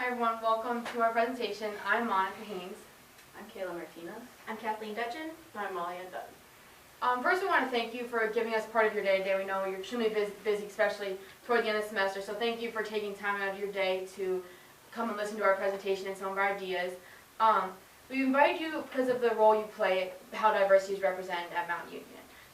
everyone, welcome to our presentation. I'm Monica Haynes. I'm Kayla Martinez. I'm Kathleen Dutchin. And I'm Molly Dunn. First, we want to thank you for giving us part of your day today. We know you're extremely busy, especially toward the end of the semester, so thank you for taking time out of your day to come and listen to our presentation and some of our ideas. We invited you because of the role you play, how diversity is represented at Mount Union.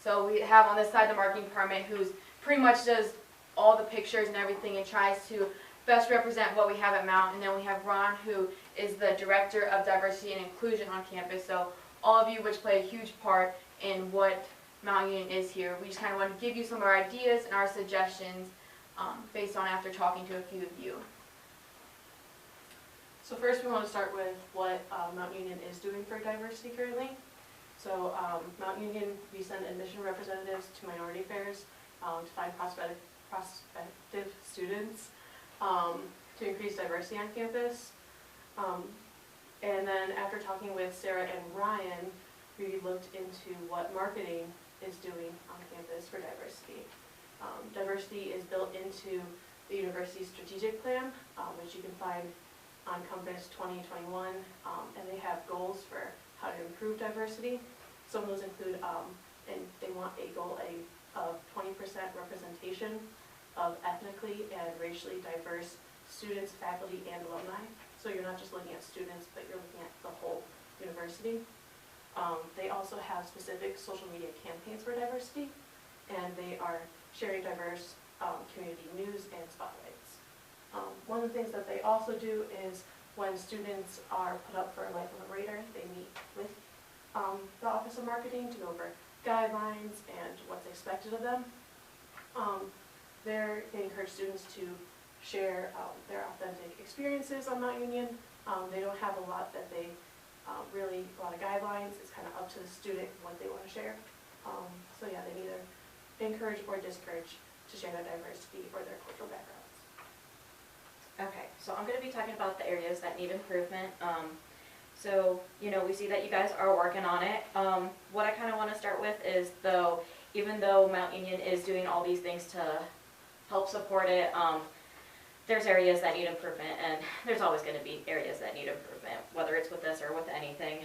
So we have on this side the marketing department who's pretty much does all the pictures and everything and tries to best represent what we have at Mount. And then we have Ron, who is the Director of Diversity and Inclusion on campus. So all of you which play a huge part in what Mount Union is here. We just kind of want to give you some of our ideas and our suggestions based on after talking to a few of you. So first we want to start with what Mount Union is doing for diversity currently. So Mount Union, we send admission representatives to minority fairs to find prospective students to increase diversity on campus. And then after talking with Sarah and Ryan, we looked into what marketing is doing on campus for diversity. Diversity is built into the university's strategic plan, which you can find on Compass 2021, and they have goals for how to improve diversity. Some of those include, and they want a goal of 20% representation of ethnically and racially diverse students, faculty, and alumni. So you're not just looking at students, but you're looking at the whole university. They also have specific social media campaigns for diversity, and they are sharing diverse community news and spotlights. One of the things that they also do is when students are put up for Life of a Raider, they meet with the Office of Marketing to go over guidelines and what's expected of them. They encourage students to share their authentic experiences on Mount Union. They don't have a lot that they really, a lot of guidelines. It's kind of up to the student what they want to share. So yeah, they either encourage or discourage to share their diversity or their cultural backgrounds. Okay, so I'm going to be talking about the areas that need improvement. So, we see that you guys are working on it. What I kind of want to start with is, even though Mount Union is doing all these things to help support it, there's areas that need improvement, and there's always going to be areas that need improvement, whether it's with this or with anything.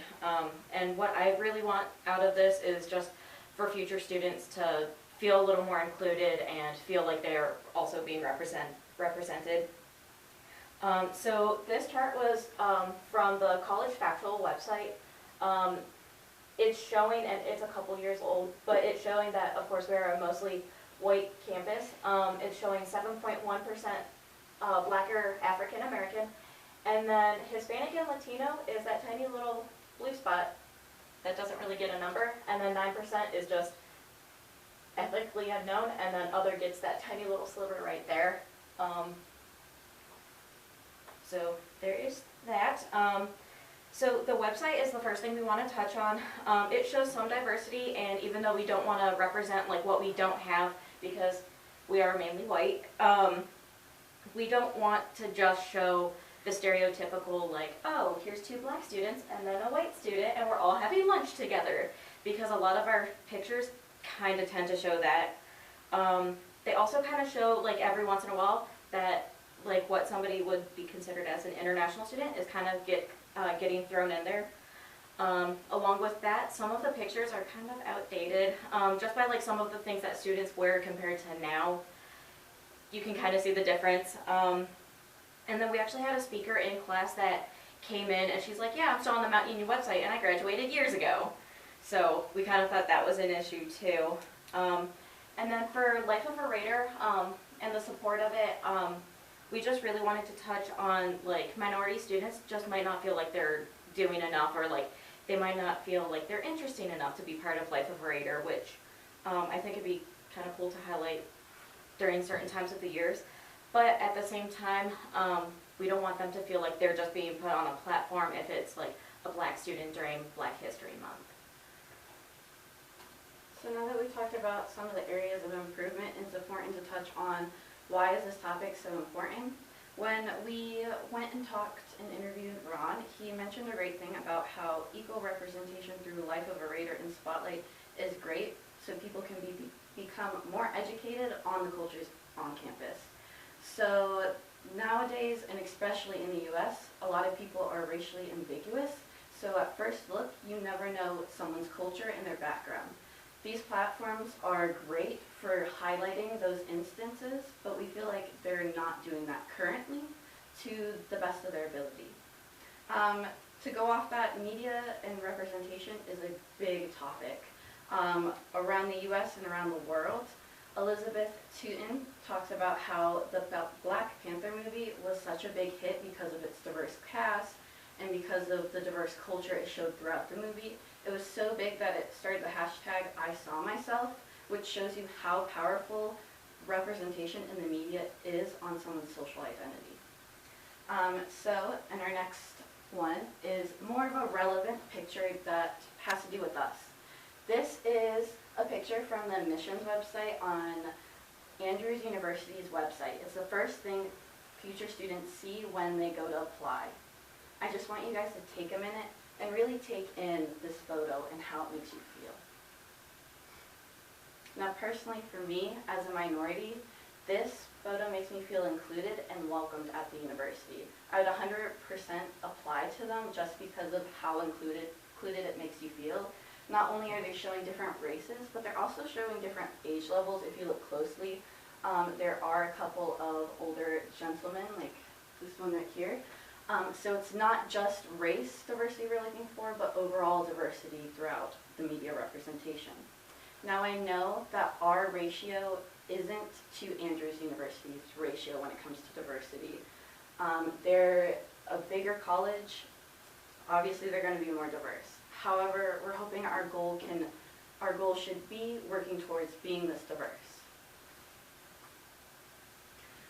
And what I really want out of this is just for future students to feel a little more included and feel like they're also being represented. So this chart was from the College Factual website. It's showing, and it's a couple years old, but it's showing that, of course, we're a mostly white campus. It's showing 7.1% Black or African American, and then Hispanic and Latino is that tiny little blue spot that doesn't really get a number, and then 9% is just ethnically unknown, and then other gets that tiny little sliver right there. So there is that. So the website is the first thing we want to touch on. It shows some diversity, and even though we don't want to represent like what we don't have because we are mainly white, we don't want to just show the stereotypical like, oh, here's 2 black students and then a white student and we're all having lunch together, because a lot of our pictures kind of tend to show that. They also kind of show like every once in a while that like what somebody would be considered as an international student is kind of getting thrown in there. Along with that, some of the pictures are kind of outdated. Just by like some of the things that students wear compared to now, you can kind of see the difference. And then we actually had a speaker in class that came in and she's like, yeah, I'm still on the Mount Union website and I graduated years ago. So we kind of thought that was an issue too. And then for Life of a Raider and the support of it, we just really wanted to touch on like minority students just might not feel like they're doing enough, or like they might not feel like they're interesting enough to be part of Life of a Raider, which I think it'd be kind of cool to highlight during certain times of the years. But at the same time, we don't want them to feel like they're just being put on a platform if it's like a black student during Black History Month. So now that we've talked about some of the areas of improvement, it's important to touch on why is this topic so important. When we went and talked and interviewed Ron, he mentioned a great thing about how equal representation through Life of a Raider and Spotlight is great, so people can become more educated on the cultures on campus. So nowadays, Nowadays, and especially in the US, a lot of people are racially ambiguous, so at first look, you never know someone's culture and their background. These platforms are great for highlighting those instances, but we feel like they're not doing that currently to the best of their ability. To go off that, media and representation is a big topic. Around the US and around the world, Elizabeth Tootin talks about how the Black Panther movie was such a big hit because of its diverse cast and because of the diverse culture it showed throughout the movie. It was so big that it started the hashtag #ISawMyself, which shows you how powerful representation in the media is on someone's social identity. And our next one is more of a relevant picture that has to do with us. This is a picture from the admissions website on Andrews University's website. It's the first thing future students see when they go to apply. I just want you guys to take a minute and really take in this photo and how it makes you feel. Now personally for me, as a minority, this photo makes me feel included and welcomed at the university. I would 100% apply to them just because of how included it makes you feel. Not only are they showing different races, but they're also showing different age levels if you look closely. There are a couple of older gentlemen, like this one right here. So it's not just race diversity we're looking for, but overall diversity throughout the media representation. Now I know that our ratio isn't to Andrews University's ratio when it comes to diversity. They're a bigger college, obviously they're going to be more diverse. However, we're hoping our goal should be working towards being this diverse.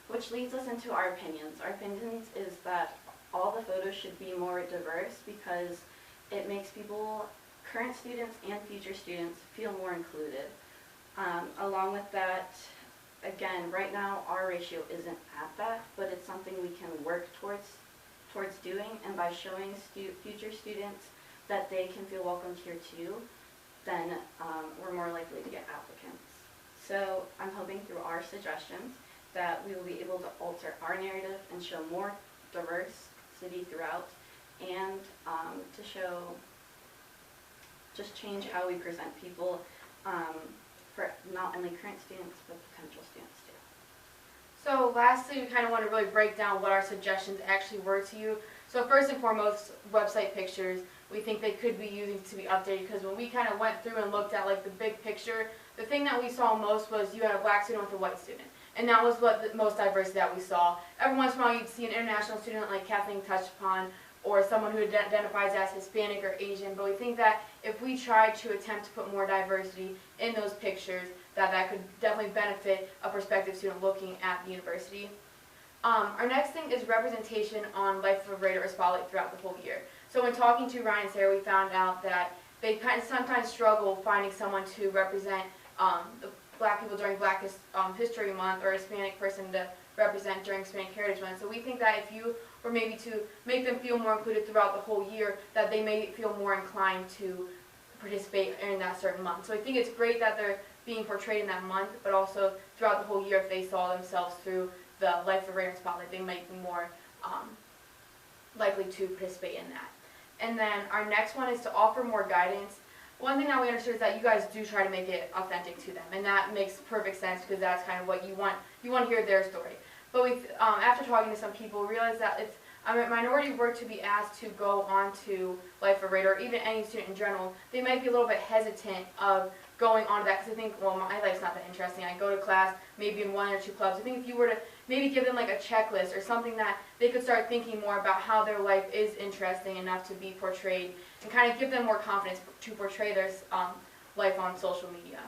Which leads us into our opinions. Our opinions is that all the photos should be more diverse because it makes people, current students and future students, feel more included. Along with that, again, right now our ratio isn't at that, but it's something we can work towards doing, and by showing future students that they can feel welcomed here too, then we're more likely to get applicants. So I'm hoping through our suggestions that we will be able to alter our narrative and show more diversity throughout, and to show, just change how we present people for not only current students, but potential students too. So lastly, we kind of want to really break down what our suggestions actually were to you. So first and foremost, website pictures, we think they could be using to be updated, because when we kind of went through and looked at like the big picture, the thing that we saw most was you had a black student with a white student. And that was what the most diversity that we saw. Every once in a while you'd see an international student like Kathleen touched upon, or someone who identifies as Hispanic or Asian, but we think that if we try to attempt to put more diversity in those pictures, that could definitely benefit a prospective student looking at the university. Our next thing is representation on Life of a Raider or Spotlight throughout the whole year. So when talking to Ryan and Sarah, we found out that they kind of sometimes struggle finding someone to represent the Black people during Black History Month, or a Hispanic person to represent during Hispanic Heritage Month. So we think that if you were maybe to make them feel more included throughout the whole year, that they may feel more inclined to participate in that certain month. So I think it's great that they're being portrayed in that month, but also throughout the whole year, if they saw themselves through the Life of a Raider Spotlight, they might be more likely to participate in that. And then our next one is to offer more guidance. One thing that we understood is that you guys do try to make it authentic to them, and that makes perfect sense because that's kind of what you want. You want to hear their story. But we, after talking to some people, realized that if a minority were to be asked to go on to Life of a Raider, or even any student in general, they might be a little bit hesitant of going on to that because they think, well, my life's not that interesting. I go to class maybe in 1 or 2 clubs. I think if you were to maybe give them like a checklist or something that they could start thinking more about how their life is interesting enough to be portrayed, and kind of give them more confidence to portray their life on social media.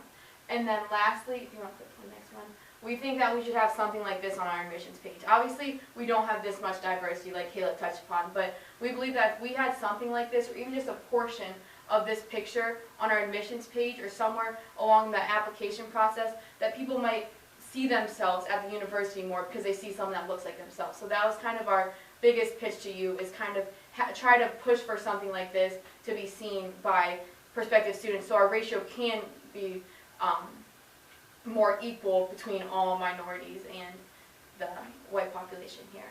And then lastly, if you want to click to the next one, we think that we should have something like this on our admissions page. Obviously, we don't have this much diversity like Kayla touched upon, but we believe that if we had something like this, or even just a portion of this picture on our admissions page or somewhere along the application process, that people might see themselves at the university more because they see someone that looks like themselves. So that was kind of our biggest pitch to you, is kind of try to push for something like this to be seen by prospective students, so our ratio can be more equal between all minorities and the white population here.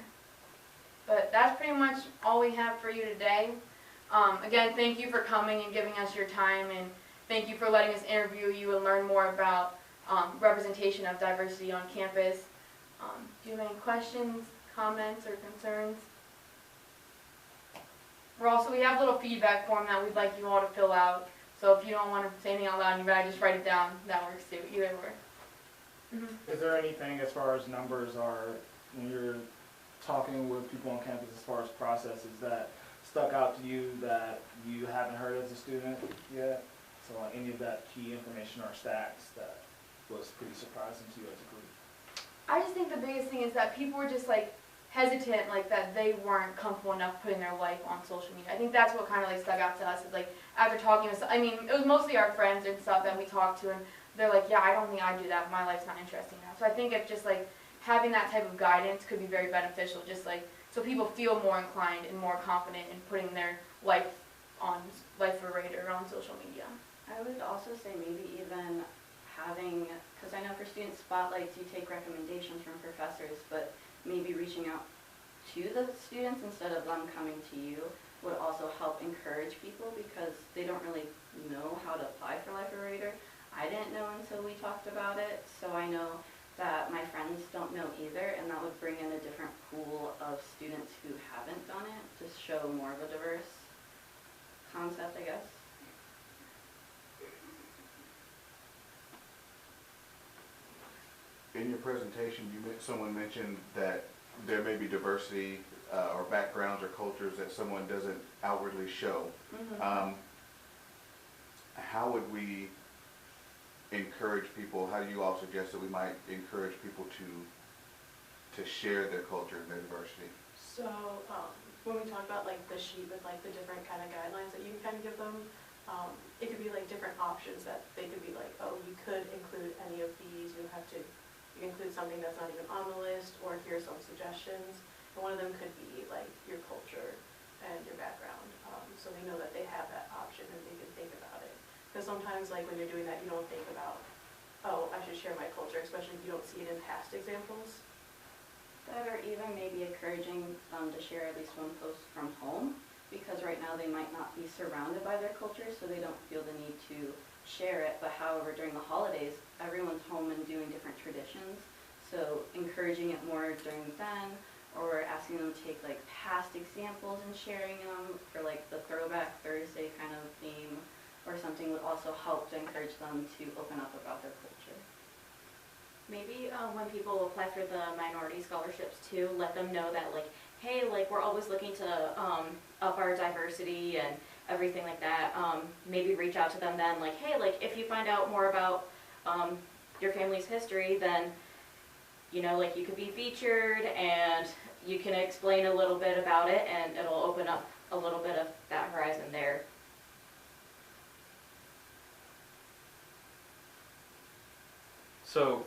But that's pretty much all we have for you today. Again, thank you for coming and giving us your time, and thank you for letting us interview you and learn more about representation of diversity on campus. Do you have any questions, comments, or concerns? We have a little feedback form that we'd like you all to fill out. So if you don't want to say anything out loud and you'd rather just write it down, that works too. Either way. Is there anything as far as numbers are, when you're talking with people on campus as far as processes, that stuck out to you that you haven't heard as a student yet? So like any of that key information or stats that was pretty surprising to you as a group? I just think the biggest thing is that people were just like hesitant, like that they weren't comfortable enough putting their life on social media. I think that's what kind of like stuck out to us, is like after talking to, I mean, it was mostly our friends and stuff that we talked to, and they're like, yeah, I don't think I do that, my life's not interesting enough. So I think it's just like having that type of guidance could be very beneficial, just like so people feel more inclined and more confident in putting their life on Life of a Raider or on social media. I would also say maybe even having, because I know for student spotlights you take recommendations from professors, but maybe reaching out to the students instead of them coming to you would also help encourage people, because they don't really know how to apply for Life of a Raider. I didn't know until we talked about it, so I know that my friends don't know either, and that would bring in a different pool of students who haven't done it to show more of a diverse concept, I guess. In your presentation, someone mentioned that there may be diversity or backgrounds or cultures that someone doesn't outwardly show. Mm-hmm. How would we encourage people? How do you all suggest that we might encourage people to share their culture and their diversity? So when we talk about like the sheet with like the different kind of guidelines that you can kind of give them, it could be like different options that they could be like, oh, you could include any of these. You have to include something that's not even on the list, or here's some suggestions. And one of them could be like your culture and your background. So they know that they have that option and they can think about it. Because sometimes like when you're doing that, you don't think about, oh, I should share my culture, especially if you don't see it in past examples. That, or even maybe encouraging them to share at least one post from home, because right now they might not be surrounded by their culture, so they don't feel the need to share it. But however, during the holidays, everyone's home and doing different traditions, so encouraging it more during then, or asking them to take like past examples and sharing them for like the Throwback Thursday kind of theme or something would also help to encourage them to open up about their culture. Maybe when people apply for the minority scholarships too, let them know that like, hey, like we're always looking to up our diversity and everything like that. Maybe reach out to them then, like, hey, like if you find out more about your family's history, then you know, like you could be featured and you can explain a little bit about it, and it'll open up a little bit of that horizon there. So,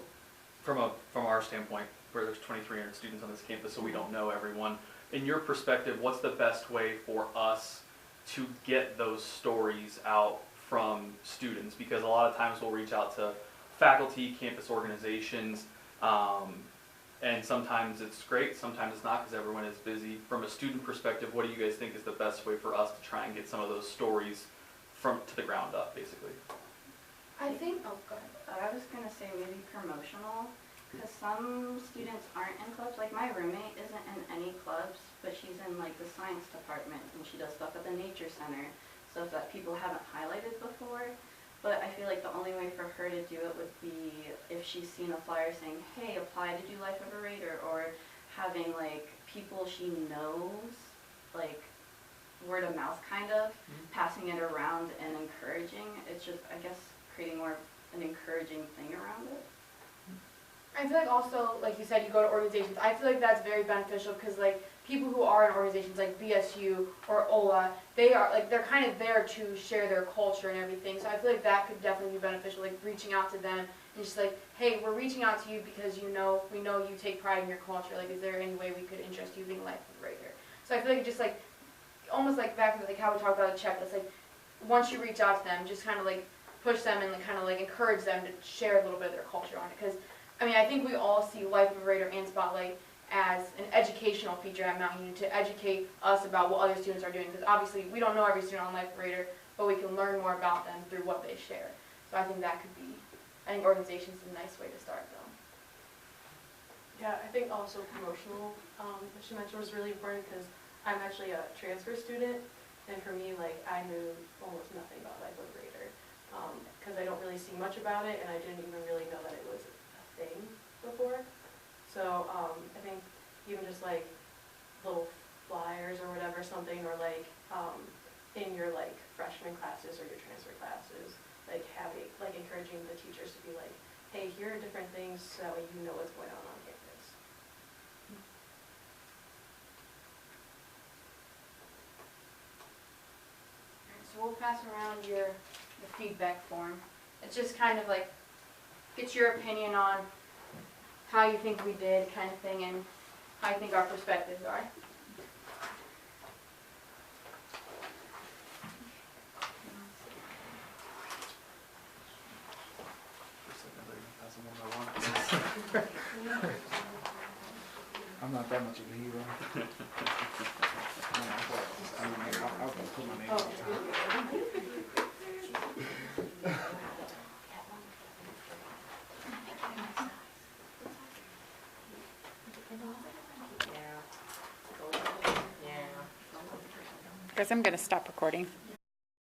from our standpoint, where there's 2,300 students on this campus, so we don't know everyone. In your perspective, what's the best way for us to get those stories out from students? Because a lot of times we'll reach out to faculty, campus organizations, and sometimes it's great, sometimes it's not, because everyone is busy. From a student perspective, what do you guys think is the best way for us to try and get some of those stories to the ground up, basically? I think, oh, go ahead. I was going to say maybe promotional, because some students aren't in clubs. Like my roommate isn't in any clubs, but she's in like the science department, and she does stuff at the nature center, stuff that people haven't highlighted before. But I feel like the only way for her to do it would be if she's seen a flyer saying, hey, apply to do Life of a Raider, or having like people she knows, like word of mouth kind of, passing it around and encouraging. It's just, I guess, creating more an encouraging thing around it. I feel like also, like you said, you go to organizations. I feel like that's very beneficial, because like people who are in organizations like BSU or OLA, they're kind of there to share their culture and everything. So I feel like that could definitely be beneficial, like reaching out to them and just like, hey, we're reaching out to you because we know you take pride in your culture. Like, is there any way we could interest you being Life of a Raider? So I feel like it just like, almost like back to like how we talked about a checklist. Like once you reach out to them, just kind of like push them and like kind of like encourage them to share a little bit of their culture on it. Because I mean, I think we all see Life of a Raider and Spotlight as an educational feature at Mount Union to educate us about what other students are doing. Because obviously we don't know every student on Life Radar, but we can learn more about them through what they share. So I think that could be, I think organization's a nice way to start though. Yeah, I think also promotional, what she mentioned was really important because I'm actually a transfer student, and for me, like, I knew almost nothing about Life Radar because I don't really see much about it, and I didn't even really know that it was a thing before. So I think even just like little flyers or whatever, something, or like in your like freshman classes or your transfer classes, like having, like encouraging the teachers to be like, hey, here are different things so that way you know what's going on campus. So we'll pass around the feedback form. It's just kind of like, get your opinion on how you think we did kind of thing and how you think our perspectives are. I'm not that much of a hero. I'll put my name on top. Guys, I'm going to stop recording.